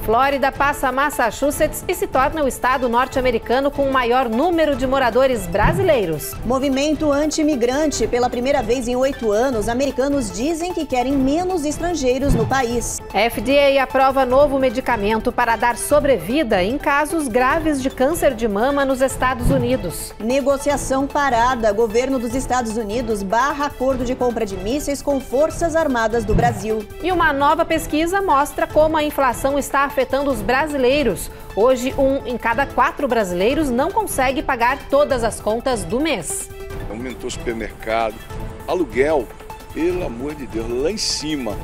Flórida passa a Massachusetts e se torna o estado norte-americano com o maior número de moradores brasileiros. Movimento anti-imigrante. Pela primeira vez em 8 anos, americanos dizem que querem menos estrangeiros no país. FDA aprova novo medicamento para dar sobrevida em casos graves de câncer de mama nos Estados Unidos. Negociação parada. Governo dos Estados Unidos barra acordo de compra de mísseis com Forças Armadas do Brasil. E uma nova pesquisa mostra como a inflação está afetando os brasileiros. Hoje, 1 em cada 4 brasileiros não consegue pagar todas as contas do mês. Aumentou o supermercado, aluguel, pelo amor de Deus, lá em cima.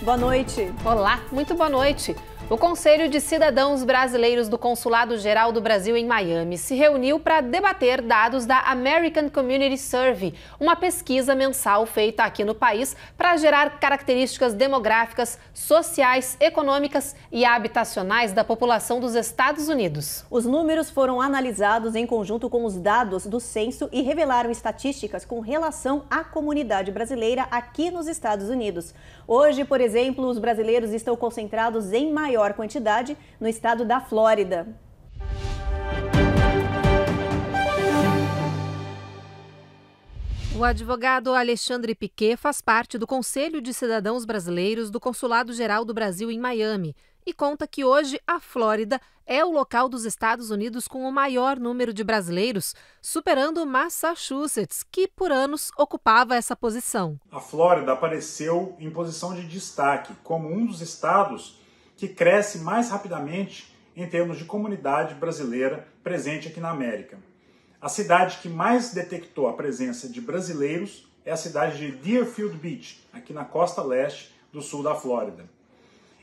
Boa noite. Olá, muito boa noite. O Conselho de Cidadãos Brasileiros do Consulado-Geral do Brasil em Miami se reuniu para debater dados da American Community Survey, uma pesquisa mensal feita aqui no país para gerar características demográficas, sociais, econômicas e habitacionais da população dos Estados Unidos. Os números foram analisados em conjunto com os dados do censo e revelaram estatísticas com relação à comunidade brasileira aqui nos Estados Unidos. Hoje, por exemplo, os brasileiros estão concentrados em maior quantidade no estado da Flórida. O advogado Alexandre Piquet faz parte do Conselho de Cidadãos Brasileiros do Consulado-Geral do Brasil em Miami e conta que hoje a Flórida é o local dos Estados Unidos com o maior número de brasileiros, superando Massachusetts, que por anos ocupava essa posição. A Flórida apareceu em posição de destaque como um dos estados que cresce mais rapidamente em termos de comunidade brasileira presente aqui na América. A cidade que mais detectou a presença de brasileiros é a cidade de Deerfield Beach, aqui na costa leste do sul da Flórida.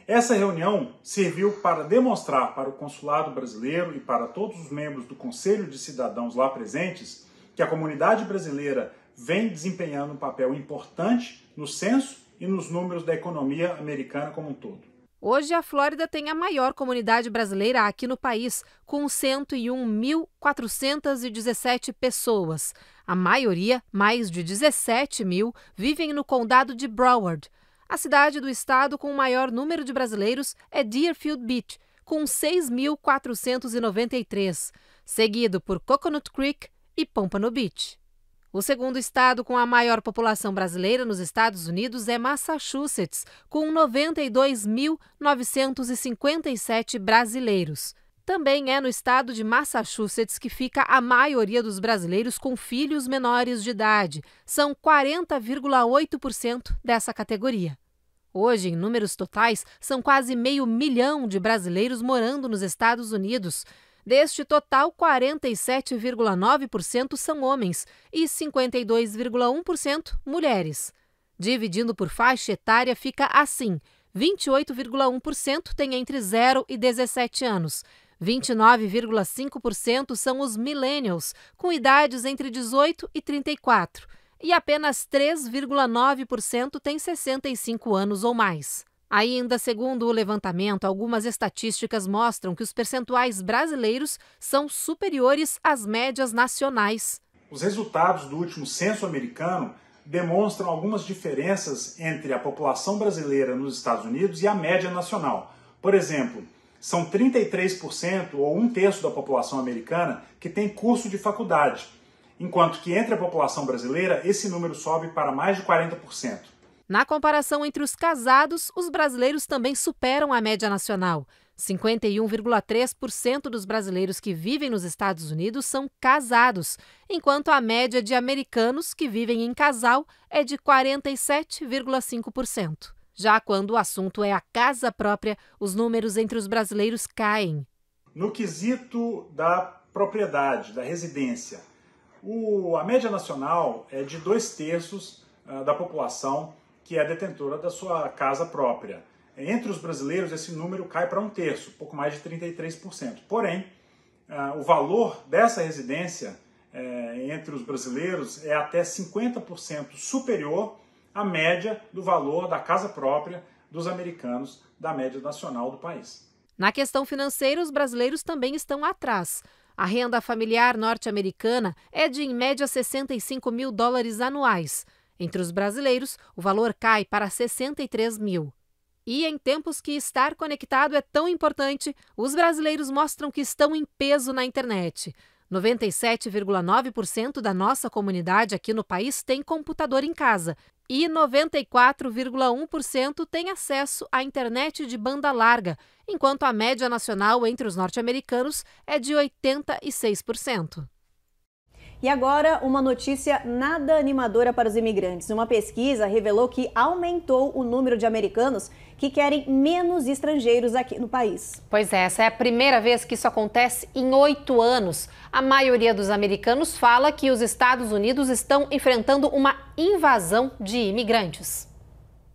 Essa reunião serviu para demonstrar para o consulado brasileiro e para todos os membros do Conselho de Cidadãos lá presentes que a comunidade brasileira vem desempenhando um papel importante no censo e nos números da economia americana como um todo. Hoje, a Flórida tem a maior comunidade brasileira aqui no país, com 101.417 pessoas. A maioria, mais de 17 mil, vivem no condado de Broward. A cidade do estado com o maior número de brasileiros é Deerfield Beach, com 6.493, seguido por Coconut Creek e Pompano Beach. O segundo estado com a maior população brasileira nos Estados Unidos é Massachusetts, com 92.957 brasileiros. Também é no estado de Massachusetts que fica a maioria dos brasileiros com filhos menores de idade. São 40,8% dessa categoria. Hoje, em números totais, são quase 500 mil de brasileiros morando nos Estados Unidos. Deste total, 47,9% são homens e 52,1% mulheres. Dividindo por faixa etária, fica assim: 28,1% tem entre 0 e 17 anos, 29,5% são os millennials, com idades entre 18 e 34, e apenas 3,9% tem 65 anos ou mais. Ainda segundo o levantamento, algumas estatísticas mostram que os percentuais brasileiros são superiores às médias nacionais. Os resultados do último censo americano demonstram algumas diferenças entre a população brasileira nos Estados Unidos e a média nacional. Por exemplo, são 33% ou 1/3 da população americana que tem curso de faculdade, enquanto que entre a população brasileira esse número sobe para mais de 40%. Na comparação entre os casados, os brasileiros também superam a média nacional. 51,3% dos brasileiros que vivem nos Estados Unidos são casados, enquanto a média de americanos que vivem em casal é de 47,5%. Já quando o assunto é a casa própria, os números entre os brasileiros caem. No quesito da propriedade, da residência, a média nacional é de 2/3 da população que é detentora da sua casa própria. Entre os brasileiros, esse número cai para 1/3, pouco mais de 33%. Porém, o valor dessa residência entre os brasileiros é até 50% superior à média do valor da casa própria dos americanos da média nacional do país. Na questão financeira, os brasileiros também estão atrás. A renda familiar norte-americana é de, em média, 65 mil dólares anuais. Entre os brasileiros, o valor cai para 63 mil. E em tempos que estar conectado é tão importante, os brasileiros mostram que estão em peso na internet. 97,9% da nossa comunidade aqui no país tem computador em casa e 94,1% tem acesso à internet de banda larga, enquanto a média nacional entre os norte-americanos é de 86%. E agora, uma notícia nada animadora para os imigrantes. Uma pesquisa revelou que aumentou o número de americanos que querem menos estrangeiros aqui no país. Pois é, essa é a primeira vez que isso acontece em 8 anos. A maioria dos americanos fala que os Estados Unidos estão enfrentando uma invasão de imigrantes.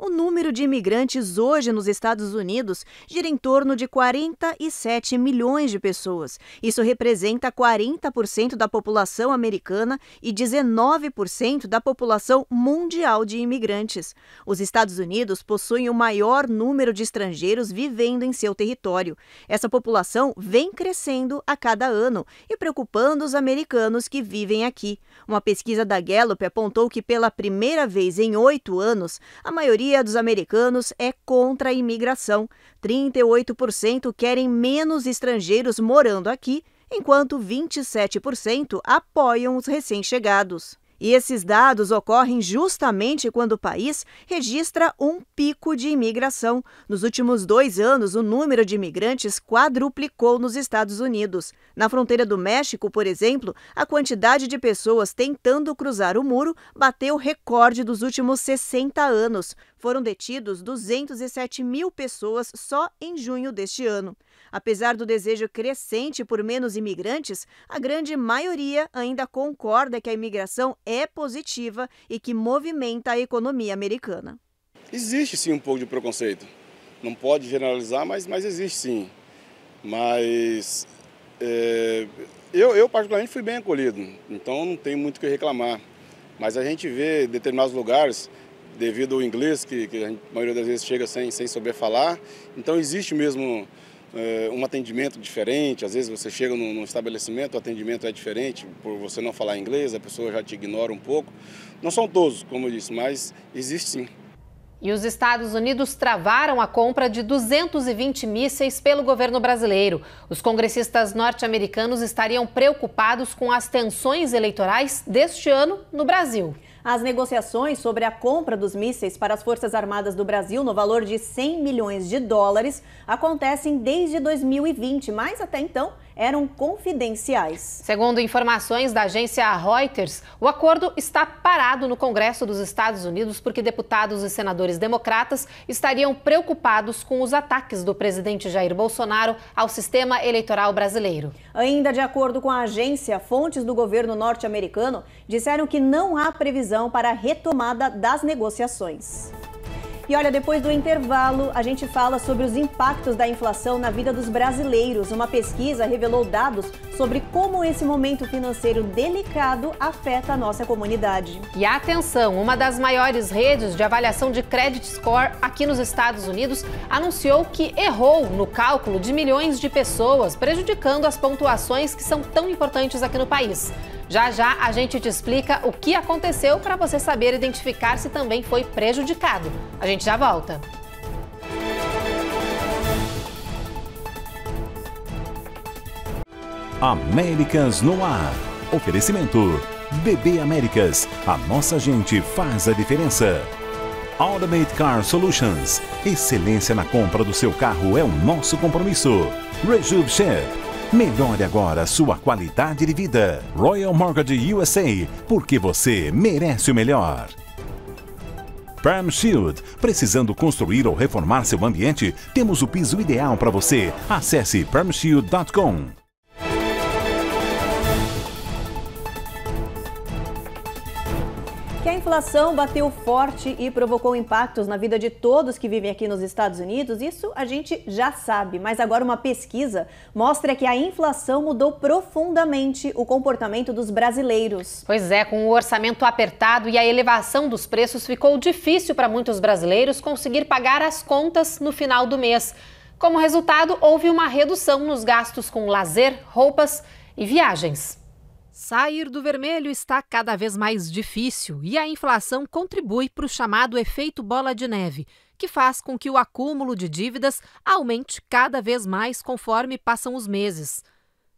O número de imigrantes hoje nos Estados Unidos gira em torno de 47 milhões de pessoas. Isso representa 40% da população americana e 19% da população mundial de imigrantes. Os Estados Unidos possuem o maior número de estrangeiros vivendo em seu território. Essa população vem crescendo a cada ano e preocupando os americanos que vivem aqui. Uma pesquisa da Gallup apontou que pela primeira vez em 8 anos, a maioria dos americanos é contra a imigração. 38% querem menos estrangeiros morando aqui, enquanto 27% apoiam os recém-chegados. E esses dados ocorrem justamente quando o país registra um pico de imigração. Nos últimos 2 anos, o número de imigrantes quadruplicou nos Estados Unidos. Na fronteira do México, por exemplo, a quantidade de pessoas tentando cruzar o muro bateu recorde dos últimos 60 anos. Foram detidos 207 mil pessoas só em junho deste ano. Apesar do desejo crescente por menos imigrantes, a grande maioria ainda concorda que a imigração é positiva e que movimenta a economia americana. Existe sim um pouco de preconceito. Não pode generalizar, mas existe sim. Mas eu particularmente fui bem acolhido, então não tenho muito o que reclamar. Mas a gente vê em determinados lugares, devido ao inglês, que a maioria das vezes chega sem saber falar, então existe mesmo um atendimento diferente. Às vezes você chega num estabelecimento, o atendimento é diferente, por você não falar inglês, a pessoa já te ignora um pouco. Não são todos, como eu disse, mas existe sim. E os Estados Unidos travaram a compra de 220 mísseis pelo governo brasileiro. Os congressistas norte-americanos estariam preocupados com as tensões eleitorais deste ano no Brasil. As negociações sobre a compra dos mísseis para as Forças Armadas do Brasil no valor de 100 milhões de dólares acontecem desde 2020, mas até então eram confidenciais. Segundo informações da agência Reuters, o acordo está parado no Congresso dos Estados Unidos porque deputados e senadores democratas estariam preocupados com os ataques do presidente Jair Bolsonaro ao sistema eleitoral brasileiro. Ainda de acordo com a agência, fontes do governo norte-americano disseram que não há previsão para a retomada das negociações. E olha, depois do intervalo, a gente fala sobre os impactos da inflação na vida dos brasileiros. Uma pesquisa revelou dados sobre como esse momento financeiro delicado afeta a nossa comunidade. E atenção, uma das maiores redes de avaliação de credit score aqui nos Estados Unidos anunciou que errou no cálculo de milhões de pessoas, prejudicando as pontuações que são tão importantes aqui no país. Já já a gente te explica o que aconteceu para você saber identificar se também foi prejudicado. A gente já volta. Américas no ar. Oferecimento BB Américas. A nossa gente faz a diferença. Automate Car Solutions. Excelência na compra do seu carro é o nosso compromisso. Rejuve Chef. Melhore agora sua qualidade de vida. Royal Mortgage USA, porque você merece o melhor. Perm Shield. Precisando construir ou reformar seu ambiente? Temos o piso ideal para você. Acesse permshield.com. Que a inflação bateu forte e provocou impactos na vida de todos que vivem aqui nos Estados Unidos, isso a gente já sabe, mas agora uma pesquisa mostra que a inflação mudou profundamente o comportamento dos brasileiros. Pois é, com o orçamento apertado e a elevação dos preços, ficou difícil para muitos brasileiros conseguir pagar as contas no final do mês. Como resultado, houve uma redução nos gastos com lazer, roupas e viagens. Sair do vermelho está cada vez mais difícil e a inflação contribui para o chamado efeito bola de neve, que faz com que o acúmulo de dívidas aumente cada vez mais conforme passam os meses.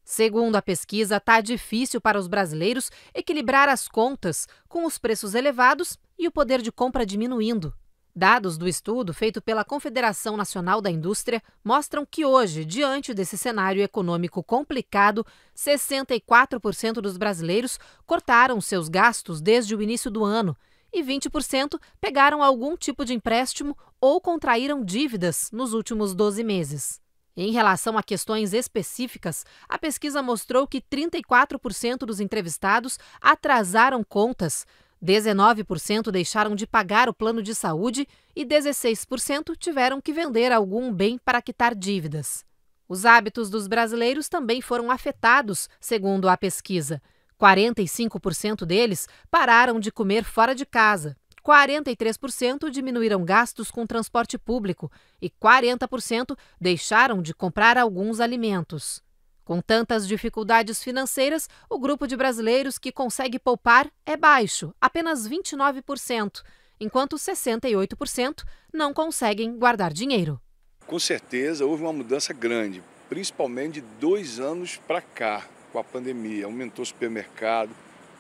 Segundo a pesquisa, está difícil para os brasileiros equilibrar as contas com os preços elevados e o poder de compra diminuindo. Dados do estudo feito pela Confederação Nacional da Indústria mostram que hoje, diante desse cenário econômico complicado, 64% dos brasileiros cortaram seus gastos desde o início do ano e 20% pegaram algum tipo de empréstimo ou contraíram dívidas nos últimos 12 meses. Em relação a questões específicas, a pesquisa mostrou que 34% dos entrevistados atrasaram contas, 19% deixaram de pagar o plano de saúde e 16% tiveram que vender algum bem para quitar dívidas. Os hábitos dos brasileiros também foram afetados, segundo a pesquisa. 45% deles pararam de comer fora de casa, 43% diminuíram gastos com transporte público e 40% deixaram de comprar alguns alimentos. Com tantas dificuldades financeiras, o grupo de brasileiros que consegue poupar é baixo, apenas 29%, enquanto 68% não conseguem guardar dinheiro. Com certeza houve uma mudança grande, principalmente de 2 anos para cá, com a pandemia. Aumentou o supermercado,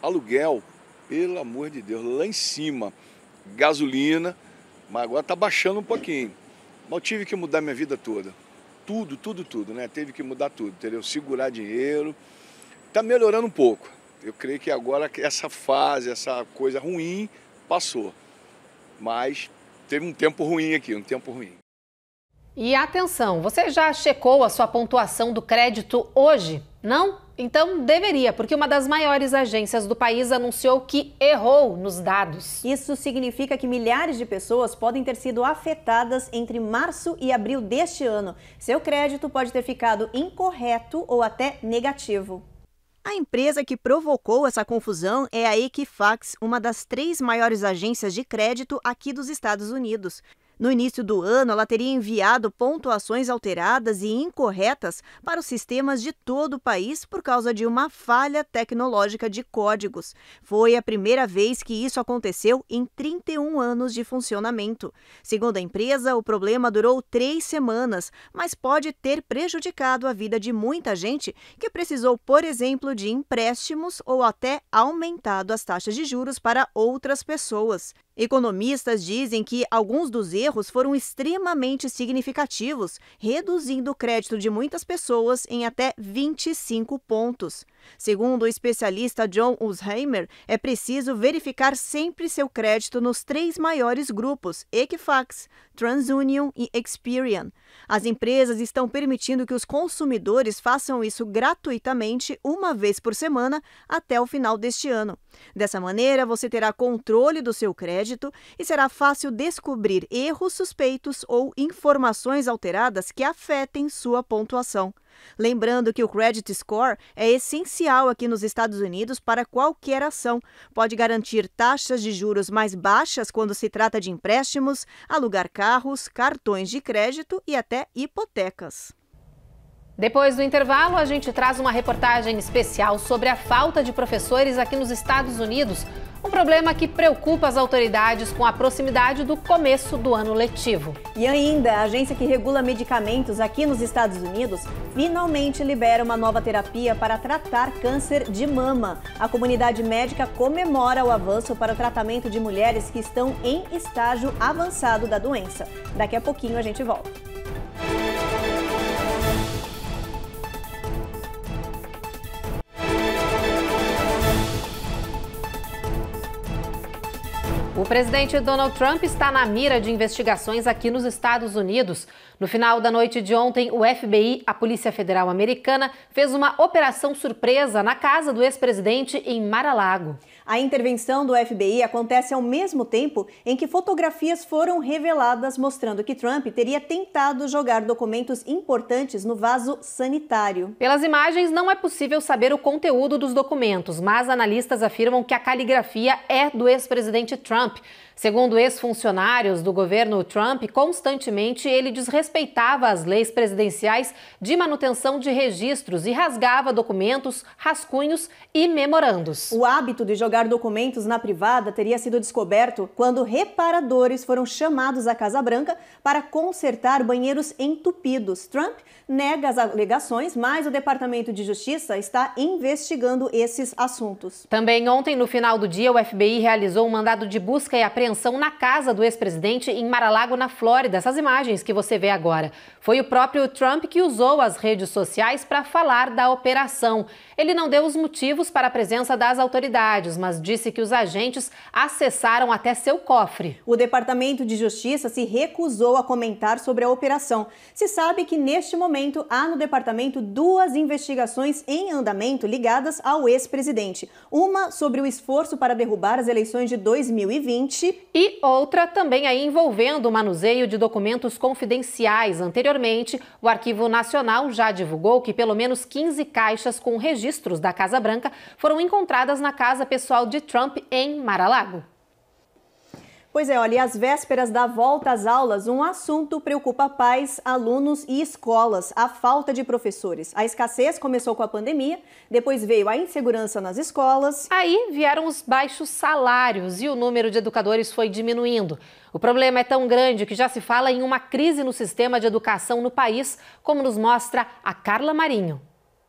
aluguel, pelo amor de Deus, lá em cima. Gasolina, mas agora está baixando um pouquinho. Mas eu tive que mudar minha vida toda. Tudo, né? Teve que mudar tudo, entendeu? Segurar dinheiro. Está melhorando um pouco. Eu creio que agora essa fase, essa coisa ruim, passou. Mas teve um tempo ruim aqui, um tempo ruim. E atenção, você já checou a sua pontuação do crédito hoje? Não? Então deveria, porque uma das maiores agências do país anunciou que errou nos dados. Isso significa que milhares de pessoas podem ter sido afetadas entre março e abril deste ano. Seu crédito pode ter ficado incorreto ou até negativo. A empresa que provocou essa confusão é a Equifax, uma das 3 maiores agências de crédito aqui dos Estados Unidos. No início do ano, ela teria enviado pontuações alteradas e incorretas para os sistemas de todo o país por causa de uma falha tecnológica de códigos. Foi a primeira vez que isso aconteceu em 31 anos de funcionamento. Segundo a empresa, o problema durou 3 semanas, mas pode ter prejudicado a vida de muita gente que precisou, por exemplo, de empréstimos ou até aumentado as taxas de juros para outras pessoas. Economistas dizem que alguns dos erros foram extremamente significativos, reduzindo o crédito de muitas pessoas em até 25 pontos. Segundo o especialista John Usheimer, é preciso verificar sempre seu crédito nos 3 maiores grupos, Equifax, TransUnion e Experian. As empresas estão permitindo que os consumidores façam isso gratuitamente uma vez por semana até o final deste ano. Dessa maneira, você terá controle do seu crédito e será fácil descobrir erros suspeitos ou informações alteradas que afetem sua pontuação. Lembrando que o Credit Score é essencial aqui nos Estados Unidos para qualquer ação. Pode garantir taxas de juros mais baixas quando se trata de empréstimos, alugar carros, cartões de crédito e até hipotecas. Depois do intervalo, a gente traz uma reportagem especial sobre a falta de professores aqui nos Estados Unidos. Um problema que preocupa as autoridades com a proximidade do começo do ano letivo. E ainda, a agência que regula medicamentos aqui nos Estados Unidos finalmente libera uma nova terapia para tratar câncer de mama. A comunidade médica comemora o avanço para o tratamento de mulheres que estão em estágio avançado da doença. Daqui a pouquinho a gente volta. O O presidente Donald Trump está na mira de investigações aqui nos Estados Unidos. No final da noite de ontem, o FBI, a Polícia Federal Americana, fez uma operação surpresa na casa do ex-presidente em Mar-a-Lago. A intervenção do FBI acontece ao mesmo tempo em que fotografias foram reveladas mostrando que Trump teria tentado jogar documentos importantes no vaso sanitário. Pelas imagens, não é possível saber o conteúdo dos documentos, mas analistas afirmam que a caligrafia é do ex-presidente Trump. Segundo ex-funcionários do governo Trump, constantemente ele desrespeitava as leis presidenciais de manutenção de registros e rasgava documentos, rascunhos e memorandos. O hábito de jogar documentos na privada teria sido descoberto quando reparadores foram chamados à Casa Branca para consertar banheiros entupidos. Trump nega as alegações, mas o Departamento de Justiça está investigando esses assuntos. Também ontem, no final do dia, o FBI realizou um mandado de busca e apreensão na casa do ex-presidente em Mar-a-Lago, na Flórida. Essas imagens que você vê agora. Foi o próprio Trump que usou as redes sociais para falar da operação. Ele não deu os motivos para a presença das autoridades, mas disse que os agentes acessaram até seu cofre. O Departamento de Justiça se recusou a comentar sobre a operação. Se sabe que, neste momento, há no departamento 2 investigações em andamento ligadas ao ex-presidente. Uma sobre o esforço para derrubar as eleições de 2020 e outra também aí envolvendo o manuseio de documentos confidenciais. Anteriormente, o Arquivo Nacional já divulgou que pelo menos 15 caixas com registros da Casa Branca foram encontradas na casa pessoal de Trump em Mar-a-Lago. Pois é, olha, e às vésperas da volta às aulas, um assunto preocupa pais, alunos e escolas: a falta de professores. A escassez começou com a pandemia, depois veio a insegurança nas escolas. Aí vieram os baixos salários e o número de educadores foi diminuindo. O problema é tão grande que já se fala em uma crise no sistema de educação no país, como nos mostra a Carla Marinho.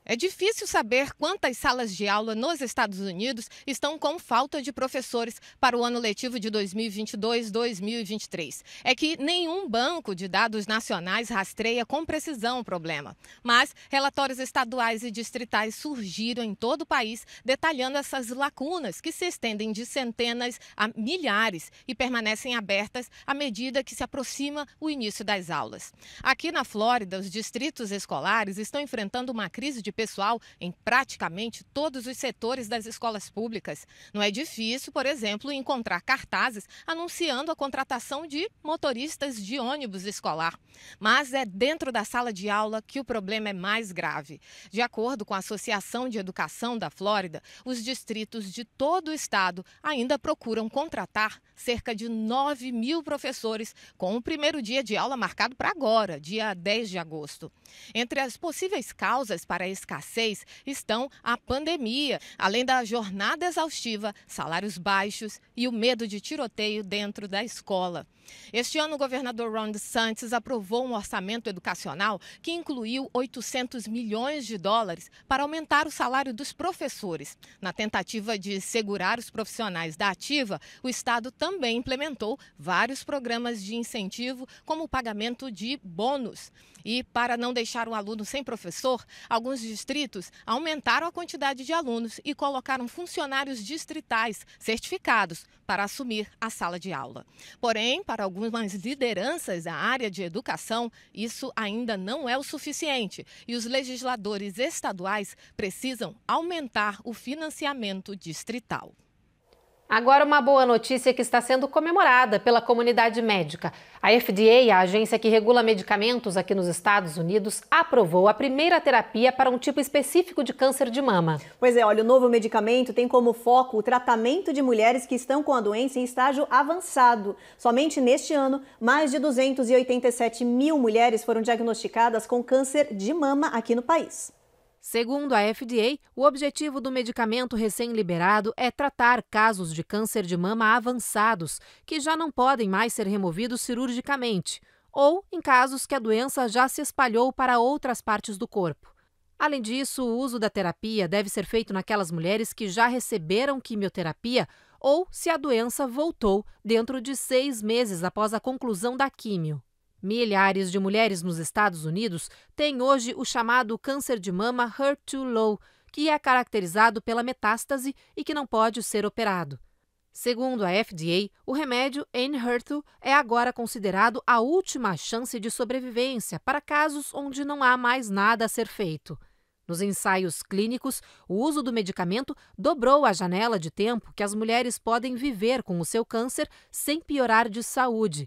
É difícil saber quantas salas de aula nos Estados Unidos estão com falta de professores para o ano letivo de 2022-2023. É que nenhum banco de dados nacionais rastreia com precisão o problema. Mas relatórios estaduais e distritais surgiram em todo o país, detalhando essas lacunas que se estendem de centenas a milhares e permanecem abertas à medida que se aproxima o início das aulas. Aqui na Flórida, os distritos escolares estão enfrentando uma crise de pessoal em praticamente todos os setores das escolas públicas. Não é difícil, por exemplo, encontrar cartazes anunciando a contratação de motoristas de ônibus escolar. Mas é dentro da sala de aula que o problema é mais grave. De acordo com a Associação de Educação da Flórida, os distritos de todo o estado ainda procuram contratar cerca de 9.000 professores, com o primeiro dia de aula marcado para agora, dia 10 de agosto. Entre as possíveis causas para a escassez estão a pandemia, além da jornada exaustiva, salários baixos e o medo de tiroteio dentro da escola. Este ano, o governador Ron DeSantis aprovou um orçamento educacional que incluiu 800 milhões de dólares para aumentar o salário dos professores. Na tentativa de segurar os profissionais da ativa, o estado também implementou vários programas de incentivo, como o pagamento de bônus. E, para não deixar o aluno sem professor, alguns distritos aumentaram a quantidade de alunos e colocaram funcionários distritais certificados para assumir a sala de aula. Porém, para algumas lideranças da área de educação, isso ainda não é o suficiente e os legisladores estaduais precisam aumentar o financiamento distrital. Agora uma boa notícia que está sendo comemorada pela comunidade médica. A FDA, a agência que regula medicamentos aqui nos Estados Unidos, aprovou a primeira terapia para um tipo específico de câncer de mama. Pois é, olha, o novo medicamento tem como foco o tratamento de mulheres que estão com a doença em estágio avançado. Somente neste ano, mais de 287 mil mulheres foram diagnosticadas com câncer de mama aqui no país. Segundo a FDA, o objetivo do medicamento recém-liberado é tratar casos de câncer de mama avançados, que já não podem mais ser removidos cirurgicamente, ou em casos que a doença já se espalhou para outras partes do corpo. Além disso, o uso da terapia deve ser feito naquelas mulheres que já receberam quimioterapia ou se a doença voltou dentro de 6 meses após a conclusão da químio. Milhares de mulheres nos Estados Unidos têm hoje o chamado câncer de mama HER2 low, que é caracterizado pela metástase e que não pode ser operado. Segundo a FDA, o remédio Enhertu é agora considerado a última chance de sobrevivência para casos onde não há mais nada a ser feito. Nos ensaios clínicos, o uso do medicamento dobrou a janela de tempo que as mulheres podem viver com o seu câncer sem piorar de saúde.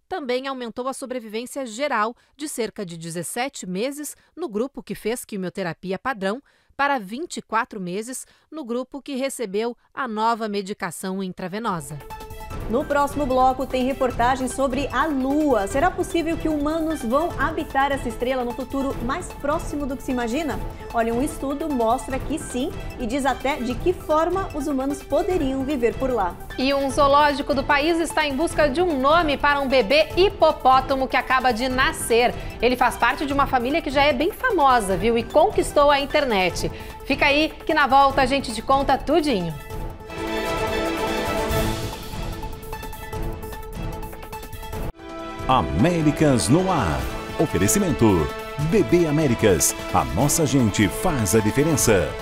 Também aumentou a sobrevivência geral de cerca de 17 meses no grupo que fez quimioterapia padrão para 24 meses no grupo que recebeu a nova medicação intravenosa. No próximo bloco tem reportagem sobre a Lua. Será possível que humanos vão habitar essa estrela no futuro mais próximo do que se imagina? Olha, um estudo mostra que sim e diz até de que forma os humanos poderiam viver por lá. E um zoológico do país está em busca de um nome para um bebê hipopótamo que acaba de nascer. Ele faz parte de uma família que já é bem famosa, viu? E conquistou a internet. Fica aí que na volta a gente te conta tudinho. Américas no ar. Oferecimento. BB Américas. A nossa gente faz a diferença.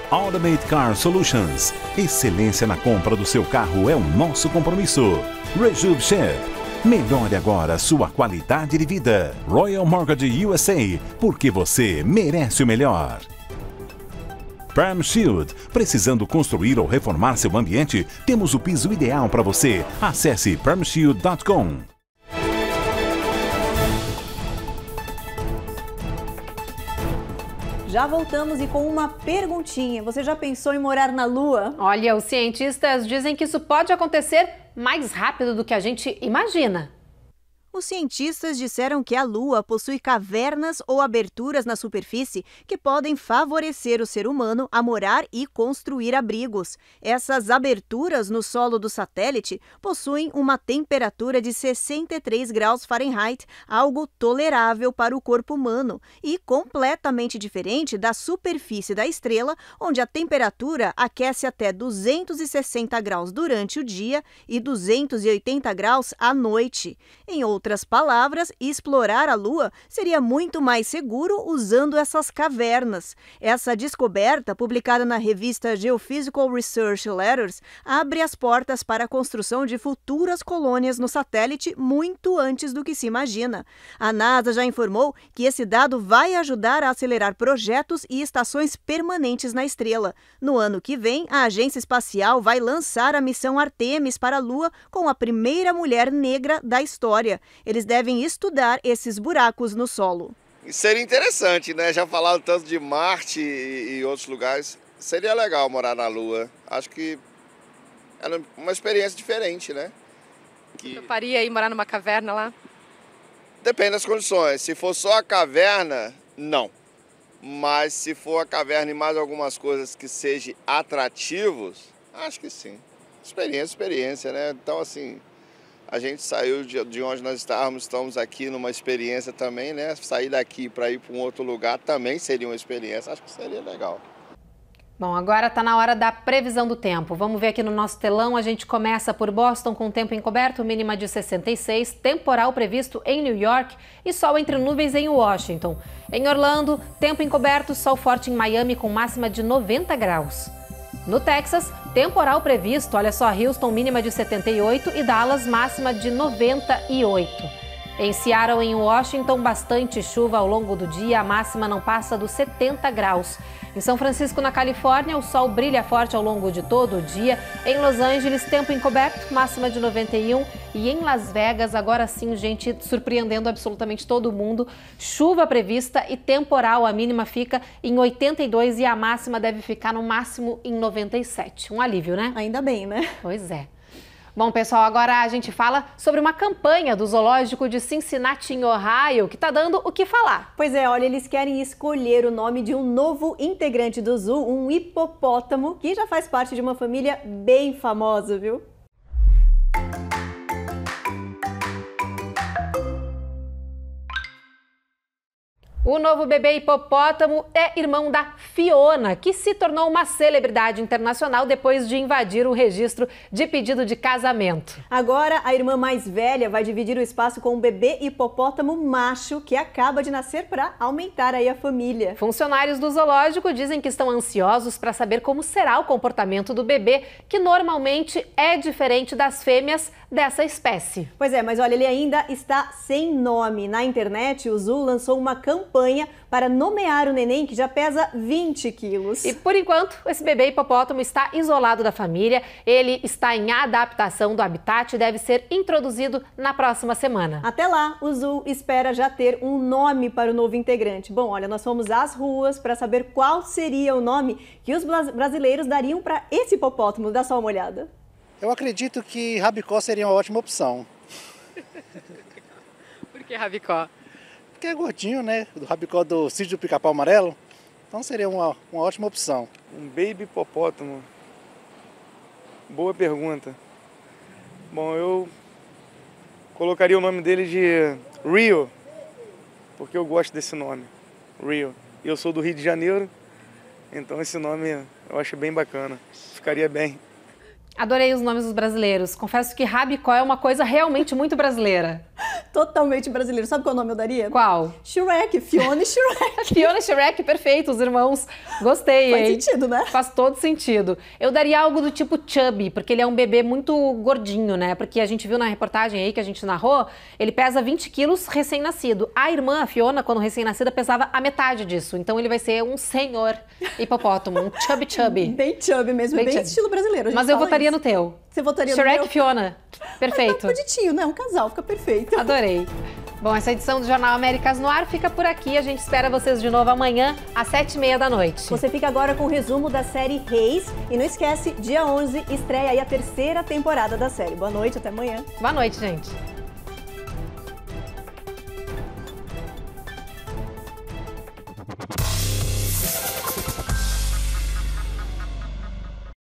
Automate Car Solutions. Excelência na compra do seu carro é o nosso compromisso. Rejuve Chef. Melhore agora sua qualidade de vida. Royal Mortgage USA. Porque você merece o melhor. Perm Shield. Precisando construir ou reformar seu ambiente? Temos o piso ideal para você. Acesse permshield.com. Já voltamos e com uma perguntinha. Você já pensou em morar na Lua? Olha, os cientistas dizem que isso pode acontecer mais rápido do que a gente imagina. Os cientistas disseram que a Lua possui cavernas ou aberturas na superfície que podem favorecer o ser humano a morar e construir abrigos. Essas aberturas no solo do satélite possuem uma temperatura de 63 graus Fahrenheit, algo tolerável para o corpo humano, e completamente diferente da superfície da estrela, onde a temperatura aquece até 260 graus durante o dia e 280 graus à noite. Em outras palavras, explorar a Lua seria muito mais seguro usando essas cavernas. Essa descoberta, publicada na revista Geophysical Research Letters, abre as portas para a construção de futuras colônias no satélite muito antes do que se imagina. A NASA já informou que esse dado vai ajudar a acelerar projetos e estações permanentes na estrela. No ano que vem, a agência espacial vai lançar a missão Artemis para a Lua com a primeira mulher negra da história. Eles devem estudar esses buracos no solo. Seria interessante, né? Já falaram tanto de Marte e outros lugares. Seria legal morar na Lua. Acho que é uma experiência diferente, né? Você faria ir morar numa caverna lá? Depende das condições. Se for só a caverna, não. Mas se for a caverna e mais algumas coisas que sejam atrativos, acho que sim. Experiência, né? Então, assim, a gente saiu de onde nós estamos aqui numa experiência também, né? Sair daqui para ir para um outro lugar também seria uma experiência, acho que seria legal. Bom, agora está na hora da previsão do tempo. Vamos ver aqui no nosso telão. A gente começa por Boston com tempo encoberto, mínima de 66, temporal previsto em New York e sol entre nuvens em Washington. Em Orlando, tempo encoberto, sol forte em Miami com máxima de 90 graus. No Texas, temporal previsto, olha só, Houston mínima de 78 e Dallas máxima de 98. Em Seattle, em Washington, bastante chuva ao longo do dia, a máxima não passa dos 70 graus. Em São Francisco, na Califórnia, o sol brilha forte ao longo de todo o dia. Em Los Angeles, tempo encoberto, máxima de 91. E em Las Vegas, agora sim, gente, surpreendendo absolutamente todo mundo, chuva prevista e temporal. A mínima fica em 82 e a máxima deve ficar no máximo em 97. Um alívio, né? Ainda bem, né? Pois é. Bom, pessoal, agora a gente fala sobre uma campanha do Zoológico de Cincinnati, em Ohio, que está dando o que falar. Pois é, olha, eles querem escolher o nome de um novo integrante do zoo, um hipopótamo, que já faz parte de uma família bem famosa, viu? O novo bebê hipopótamo é irmão da Fiona, que se tornou uma celebridade internacional depois de invadir o registro de pedido de casamento. Agora, a irmã mais velha vai dividir o espaço com um bebê hipopótamo macho que acaba de nascer para aumentar aí a família. Funcionários do zoológico dizem que estão ansiosos para saber como será o comportamento do bebê, que normalmente é diferente das fêmeas dessa espécie. Pois é, mas olha, ele ainda está sem nome. Na internet, o Zoo lançou uma campanha para nomear o neném, que já pesa 20 quilos. E por enquanto, esse bebê hipopótamo está isolado da família, ele está em adaptação do habitat e deve ser introduzido na próxima semana. Até lá, o Zoo espera já ter um nome para o novo integrante. Bom, olha, nós fomos às ruas para saber qual seria o nome que os brasileiros dariam para esse hipopótamo. Dá só uma olhada. Eu acredito que Rabicó seria uma ótima opção. Por que Rabicó? Porque é gordinho, né? Do Rabicó do Sítio do Pica-Pau Amarelo. Então seria uma ótima opção. Um baby hipopótamo. Boa pergunta. Bom, eu colocaria o nome dele de Rio, porque eu gosto desse nome, Rio. Eu sou do Rio de Janeiro, então esse nome eu acho bem bacana, ficaria bem. Adorei os nomes dos brasileiros. Confesso que Rabicó é uma coisa realmente muito brasileira. Totalmente brasileiro. Sabe qual nome eu daria? Qual? Shrek, Fiona e Shrek. Fiona e Shrek, perfeito, os irmãos. Gostei, hein? Faz sentido, né? Faz todo sentido. Eu daria algo do tipo Chubby, porque ele é um bebê muito gordinho, né? Porque a gente viu na reportagem aí que a gente narrou, ele pesa 20 quilos recém-nascido. A irmã, a Fiona, quando recém-nascida, pesava a metade disso. Então ele vai ser um senhor hipopótamo, um Chubby. Bem Chubby mesmo, bem estilo brasileiro. Mas eu votaria no teu. Você votaria Shrek no meu? e Fiona. Perfeito. Mas tá bonitinho, né? Um casal, fica perfeito. Adorei. Bom, essa edição do Jornal Américas no Ar fica por aqui. A gente espera vocês de novo amanhã, às 7h30 da noite. Você fica agora com o resumo da série Reis. E não esquece, dia 11 estreia aí a 3ª temporada da série. Boa noite, até amanhã. Boa noite, gente.